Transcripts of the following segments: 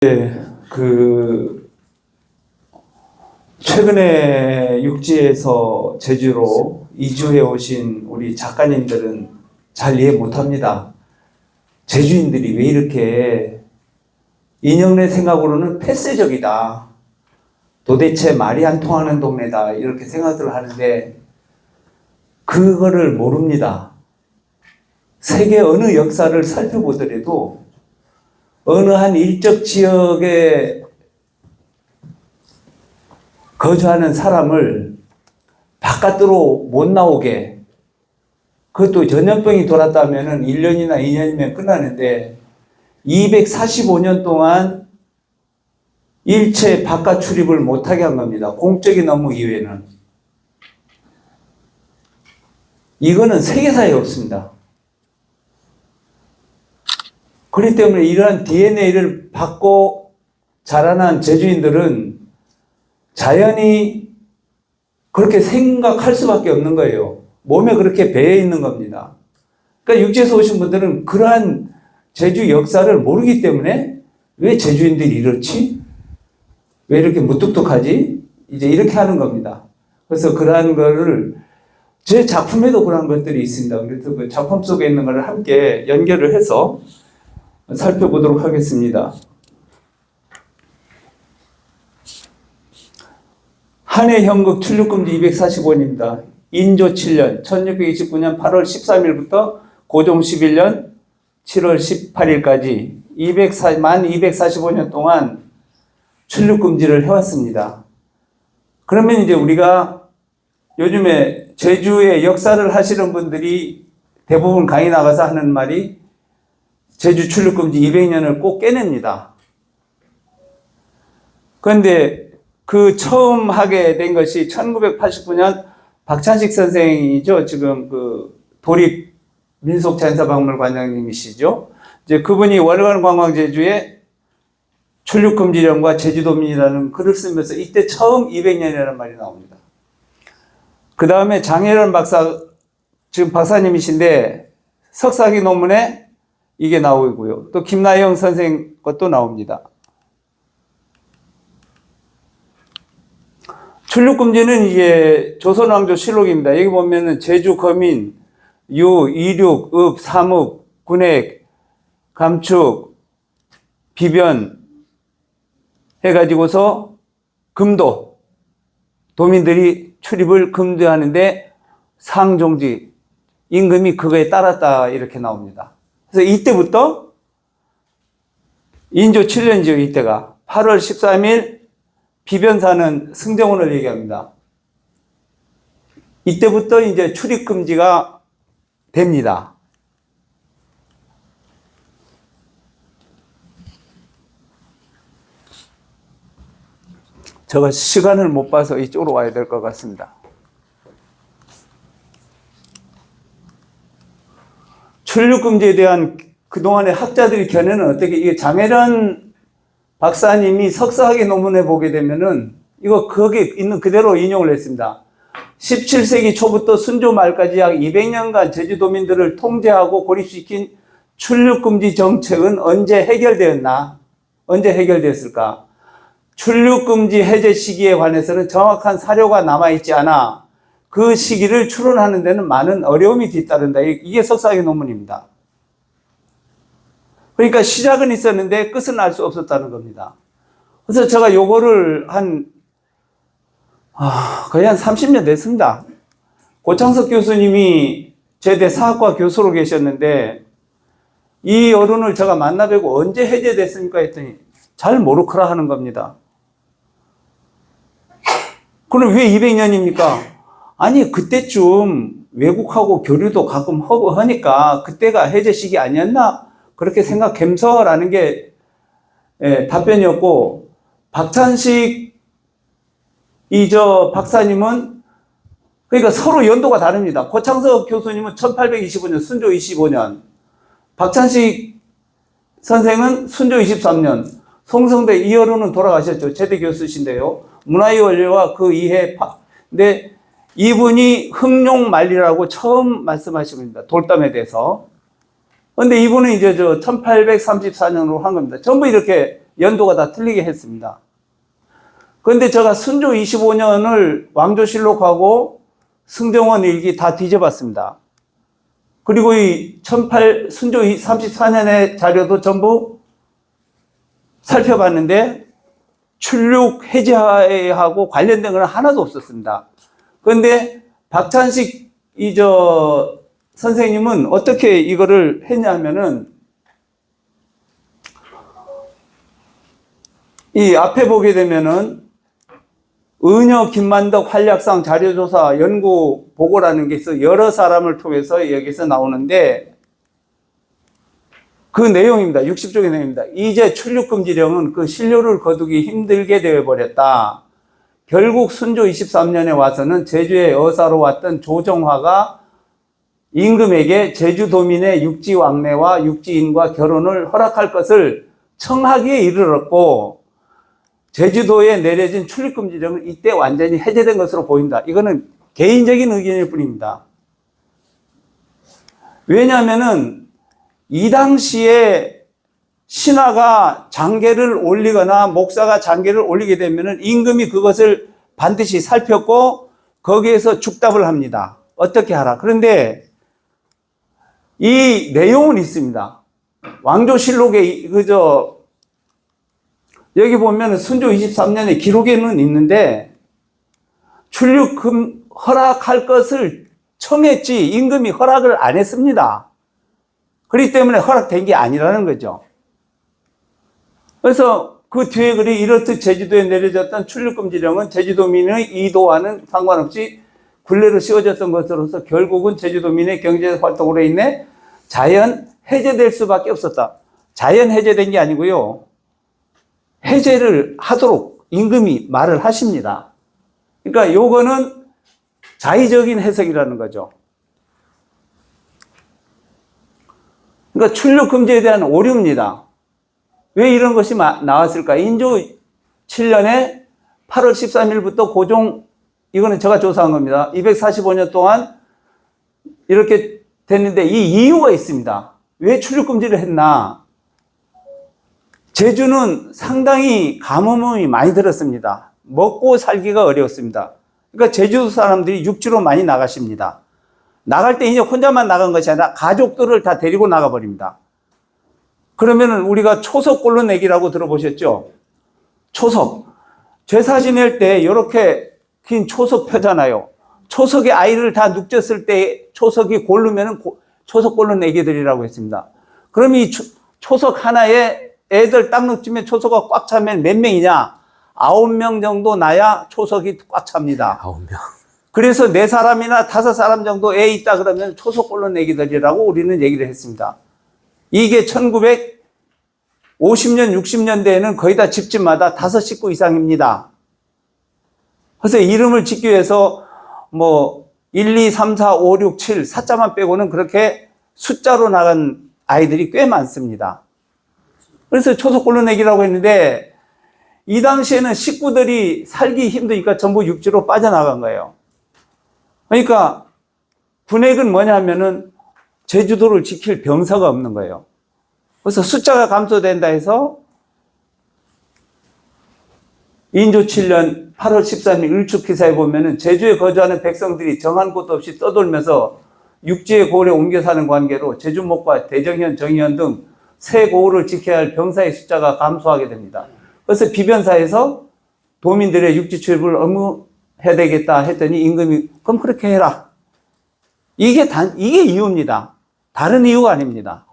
네, 최근에 육지에서 제주로 이주해 오신 우리 작가님들은 잘 이해 못합니다. 제주인들이 왜 이렇게 인형네 생각으로는 폐쇄적이다. 도대체 말이 안 통하는 동네다. 이렇게 생각을 하는데 그거를 모릅니다. 세계 어느 역사를 살펴보더라도 어느 한 일적 지역에 거주하는 사람을 바깥으로 못 나오게, 그것도 전염병이 돌았다면 1년이나 2년이면 끝나는데 245년 동안 일체 바깥 출입을 못하게 한 겁니다. 공적인 업무 이외에는. 이거는 세계사에 없습니다. 그렇기 때문에 이러한 DNA를 받고 자라난 제주인들은 자연히 그렇게 생각할 수밖에 없는 거예요. 몸에 그렇게 배어 있는 겁니다. 그러니까 육지에서 오신 분들은 그러한 제주 역사를 모르기 때문에 왜 제주인들이 이렇지? 왜 이렇게 무뚝뚝하지? 이제 이렇게 하는 겁니다. 그래서 그러한 거를 제 작품에도 그런 것들이 있습니다. 그래서 그 작품 속에 있는 것을 함께 연결을 해서 살펴보도록 하겠습니다. 한해 현극 출육금지 245원입니다. 인조 7년 1629년 8월 13일부터 고종 11년 7월 18일까지 만 245년 동안 출육금지를 해왔습니다. 그러면 이제 우리가 요즘에 제주의 역사를 하시는 분들이 대부분 강의 나가서 하는 말이 제주 출육금지 200년을 꼭 깨냅니다. 그런데 그 처음 하게 된 것이 1989년 박찬식 선생이죠. 지금 그 도립 민속자연사박물관장님이시죠. 이제 그분이 월간 관광 제주에 출육금지령과 제주도민이라는 글을 쓰면서 이때 처음 200년이라는 말이 나옵니다. 그 다음에 장혜련 박사, 지금 박사님이신데 석사학위 논문에 이게 나오고요. 또 김나영 선생 것도 나옵니다. 출육금지는 이게 조선왕조 실록입니다. 여기 보면은 제주 거민, 유, 이륙, 읍, 삼읍, 군액, 감축, 비변 해가지고서 금도, 도민들이 출입을 금지하는데 상종지, 임금이 그거에 따랐다 이렇게 나옵니다. 그래서 이때부터 인조 7년이죠. 이때가 8월 13일 비변사는 승정원을 얘기합니다. 이때부터 이제 출입금지가 됩니다. 제가 시간을 못 봐서 이쪽으로 와야 될 것 같습니다. 출육금지에 대한 그동안의 학자들의 견해는 어떻게, 이게 장혜련 박사님이 석사학위 논문에 보게 되면은 이거 거기에 있는 그대로 인용을 했습니다. 17세기 초부터 순조 말까지 약 200년간 제주도민들을 통제하고 고립시킨 출육금지 정책은 언제 해결되었나? 언제 해결되었을까? 출육금지 해제 시기에 관해서는 정확한 사료가 남아있지 않아 그 시기를 추론하는 데는 많은 어려움이 뒤따른다. 이게 석사학위 논문입니다. 그러니까 시작은 있었는데 끝은 알 수 없었다는 겁니다. 그래서 제가 요거를 거의 한 30년 됐습니다. 고창석 교수님이 제대 사학과 교수로 계셨는데 이 어른을 제가 만나뵈고 언제 해제됐습니까 했더니 잘 모르더라 하는 겁니다. 그럼 왜 200년입니까? 아니 그때쯤 외국하고 교류도 가끔 하고 하니까 그때가 해제 시기 아니었나? 그렇게 생각하면서라는 게 답변이었고, 박찬식 박사님은 그러니까 서로 연도가 다릅니다. 고창석 교수님은 1825년 순조 25년, 박찬식 선생은 순조 23년, 송성대 이어루는 돌아가셨죠. 제대 교수신데요. 문화의 원리와 그 이해 근데 이분이 흑룡만리라고 처음 말씀하신 겁니다. 돌담에 대해서. 근데 이분은 이제 1834년으로 한 겁니다. 전부 이렇게 연도가 다 틀리게 했습니다. 그런데 제가 순조 25년을 왕조실록하고 승정원 일기 다 뒤져봤습니다. 그리고 이 순조 34년의 자료도 전부 살펴봤는데 출육 해제하고 관련된 건 하나도 없었습니다. 그런데 박찬식 선생님은 어떻게 이거를 했냐면은 이 앞에 보게 되면은 은여 김만덕 활약상 자료조사 연구 보고라는 게 있어 여러 사람을 통해서 여기서 나오는데 그 내용입니다. 60쪽의 내용입니다. 이제 출육금지령은 그 신료를 거두기 힘들게 되어버렸다. 결국 순조 23년에 와서는 제주에 여사로 왔던 조정화가 임금에게 제주도민의 육지왕래와 육지인과 결혼을 허락할 것을 청하기에 이르렀고 제주도에 내려진 출입금지령은 이때 완전히 해제된 것으로 보인다. 이거는 개인적인 의견일 뿐입니다. 왜냐하면은 이 당시에 신하가 장계를 올리거나 목사가 장계를 올리게 되면은 임금이 그것을 반드시 살폈고 거기에서 축답을 합니다. 어떻게 하라. 그런데 이 내용은 있습니다. 왕조실록에 여기 보면 순조 23년의 기록에는 있는데 출육금 허락할 것을 청했지 임금이 허락을 안 했습니다. 그렇기 때문에 허락된 게 아니라는 거죠. 그래서 그 뒤에 글이 이렇듯 제주도에 내려졌던 출육금지령은 제주도민의 이도와는 상관없이 굴레로 씌워졌던 것으로서 결국은 제주도민의 경제활동으로 인해 자연 해제될 수밖에 없었다. 자연 해제된 게 아니고요. 해제를 하도록 임금이 말을 하십니다. 그러니까 요거는 자의적인 해석이라는 거죠. 그러니까 출육금지에 대한 오류입니다. 왜 이런 것이 나왔을까? 인조 7년에 8월 13일부터 고종, 이거는 제가 조사한 겁니다. 245년 동안 이렇게 됐는데 이 이유가 있습니다. 왜 출육금지를 했나? 제주는 상당히 가뭄이 많이 들었습니다. 먹고 살기가 어려웠습니다. 그러니까 제주도 사람들이 육지로 많이 나가십니다. 나갈 때 이제 혼자만 나간 것이 아니라 가족들을 다 데리고 나가버립니다. 그러면은 우리가 초석 꼴로내기라고 들어보셨죠? 초석. 제사 지낼 때 이렇게 긴 초석 펴잖아요. 초석에 아이를 다 눕혔을 때 초석이 고르면은 초석 꼴로내기들이라고 했습니다. 그럼 이 초석 하나에 애들 딱 눕히면 초석가 꽉 차면 몇 명이냐? 9명 정도 나야 초석이 꽉 찹니다. 9명. 그래서 4사람이나 5사람 정도 애 있다 그러면 초석골로 내기들이라고 우리는 얘기를 했습니다. 이게 1950년, 60년대에는 거의 다 집집마다 5식구 이상입니다. 그래서 이름을 짓기 위해서 1, 2, 3, 4, 5, 6, 7 사자만 빼고는 그렇게 숫자로 나간 아이들이 꽤 많습니다. 그래서 초석골로 내기라고 했는데 이 당시에는 식구들이 살기 힘드니까 전부 육지로 빠져나간 거예요. 그러니까 군액은 뭐냐 하면은 제주도를 지킬 병사가 없는 거예요. 그래서 숫자가 감소된다 해서 인조 7년 8월 13일 일축기사에 보면은 제주에 거주하는 백성들이 정한 곳 없이 떠돌면서 육지의 고을에 옮겨 사는 관계로 제주목과 대정현, 정현 등 새 고을을 지켜야 할 병사의 숫자가 감소하게 됩니다. 그래서 비변사에서 도민들의 육지 출입을 의무해야 되겠다 했더니 임금이 그럼 그렇게 해라. 이게 이유입니다. 다른 이유가 아닙니다.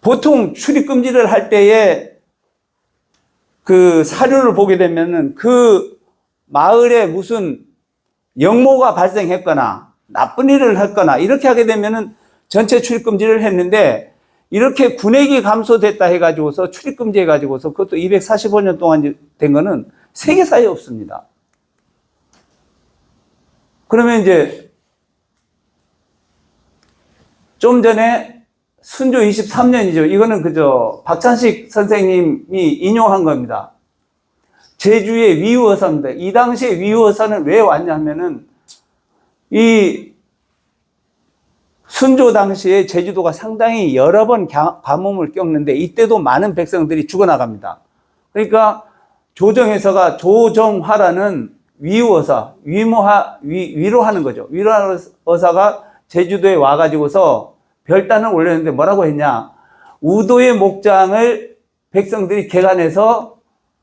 보통 출입금지를 할 때에 그 사료를 보게 되면은 그 마을에 무슨 영모가 발생했거나 나쁜 일을 했거나 이렇게 하게 되면은 전체 출입금지를 했는데 이렇게 군액이 감소됐다 해가지고서 출입금지 해가지고서 그것도 245년 동안 된 거는 세계사에 없습니다. 그러면 이제 좀 전에 순조 23년이죠. 이거는 박찬식 선생님이 인용한 겁니다. 제주의 위우어사입니다. 이 당시에 위우어사는 왜 왔냐면은 이 순조 당시에 제주도가 상당히 여러 번 가뭄을 겪는데 이때도 많은 백성들이 죽어나갑니다. 그러니까 조정에서가 조정화라는 위우어사, 위로하는 거죠. 위로하는 어사가 제주도에 와가지고서 별단을 올렸는데 뭐라고 했냐. 우도의 목장을 백성들이 개간해서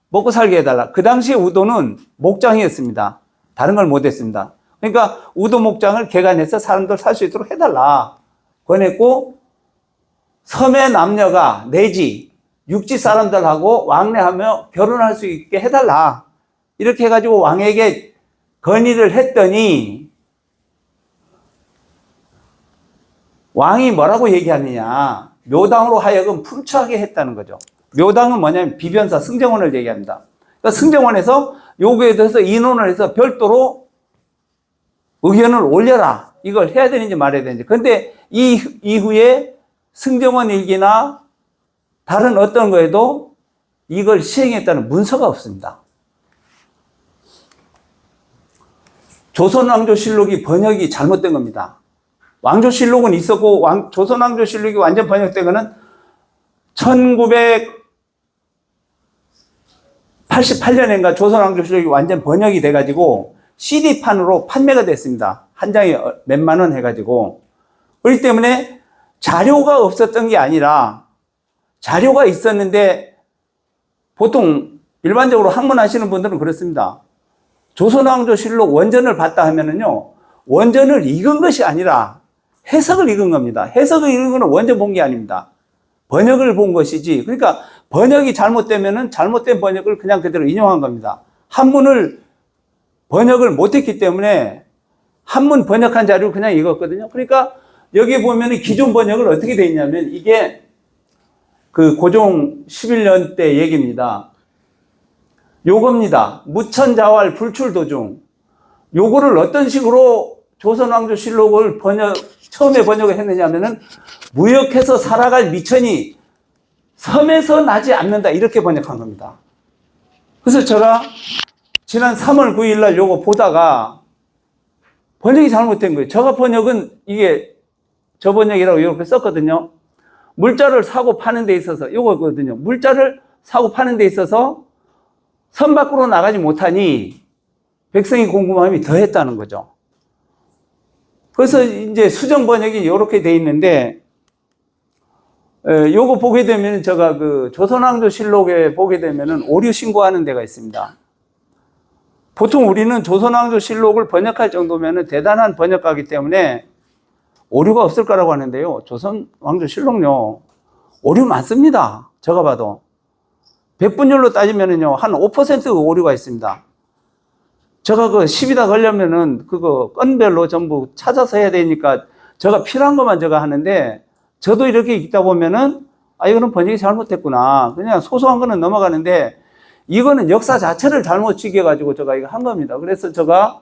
먹고 살게 해달라. 그 당시에 우도는 목장이었습니다. 다른 걸 못했습니다. 그러니까 우도 목장을 개간해서 사람들 살 수 있도록 해달라 권했고, 섬의 남녀가 내지 육지 사람들하고 왕래하며 결혼할 수 있게 해달라 이렇게 해가지고 왕에게 건의를 했더니 왕이 뭐라고 얘기하느냐. 묘당으로 하여금 풍처하게 했다는 거죠. 묘당은 뭐냐면 비변사 승정원을 얘기합니다. 그러니까 승정원에서 요구에 대해서 인원을 해서 별도로 의견을 올려라. 이걸 해야 되는지 말아야 되는지. 그런데 이 이후에 승정원 일기나 다른 어떤 거에도 이걸 시행했다는 문서가 없습니다. 조선왕조실록이 번역이 잘못된 겁니다. 왕조실록은 있었고 조선왕조실록이 완전 번역된 거는 1988년인가 조선왕조실록이 완전 번역이 돼가지고 CD판으로 판매가 됐습니다. 한 장에 몇만 원 해가지고. 그렇기 때문에 자료가 없었던 게 아니라 자료가 있었는데 보통 일반적으로 학문하시는 분들은 그렇습니다. 조선왕조실록 원전을 봤다 하면은요, 원전을 읽은 것이 아니라 해석을 읽은 겁니다. 해석을 읽은 거는 원전 본 게 아닙니다. 번역을 본 것이지. 그러니까 번역이 잘못되면은 잘못된 번역을 그냥 그대로 인용한 겁니다. 한문을 번역을 못했기 때문에 한문 번역한 자료를 그냥 읽었거든요. 그러니까 여기 보면은 기존 번역을 어떻게 돼 있냐면 이게 그 고종 11년 때 얘기입니다. 요겁니다. 무천자왈 불출도중. 요거를 어떤 식으로 조선왕조실록을 처음에 번역을 했느냐면은 무역해서 살아갈 미천이 섬에서 나지 않는다. 이렇게 번역한 겁니다. 그래서 제가 지난 3월 9일 날 요거 보다가 번역이 잘못된 거예요. 제가 번역은 이게 저 번역이라고 이렇게 썼거든요. 물자를 사고 파는 데 있어서 요거거든요. 물자를 사고 파는 데 있어서 섬 밖으로 나가지 못하니 백성이 궁금함이 더했다는 거죠. 그래서 이제 수정 번역이 이렇게 돼 있는데, 요거 보게 되면 제가 그 조선왕조실록에 보게 되면은 오류 신고하는 데가 있습니다. 보통 우리는 조선왕조실록을 번역할 정도면은 대단한 번역가이기 때문에 오류가 없을 거라고 하는데요. 조선왕조실록요, 오류 많습니다. 제가 봐도. 100분율로 따지면은요, 한 5% 오류가 있습니다. 제가 그 10이다 걸려면은 그거 건별로 전부 찾아서 해야 되니까 제가 필요한 것만 제가 하는데, 저도 이렇게 읽다 보면은 이거는 번역이 잘못됐구나. 그냥 소소한 거는 넘어가는데 이거는 역사 자체를 잘못 찍어가지고 제가 이거 한 겁니다. 그래서 제가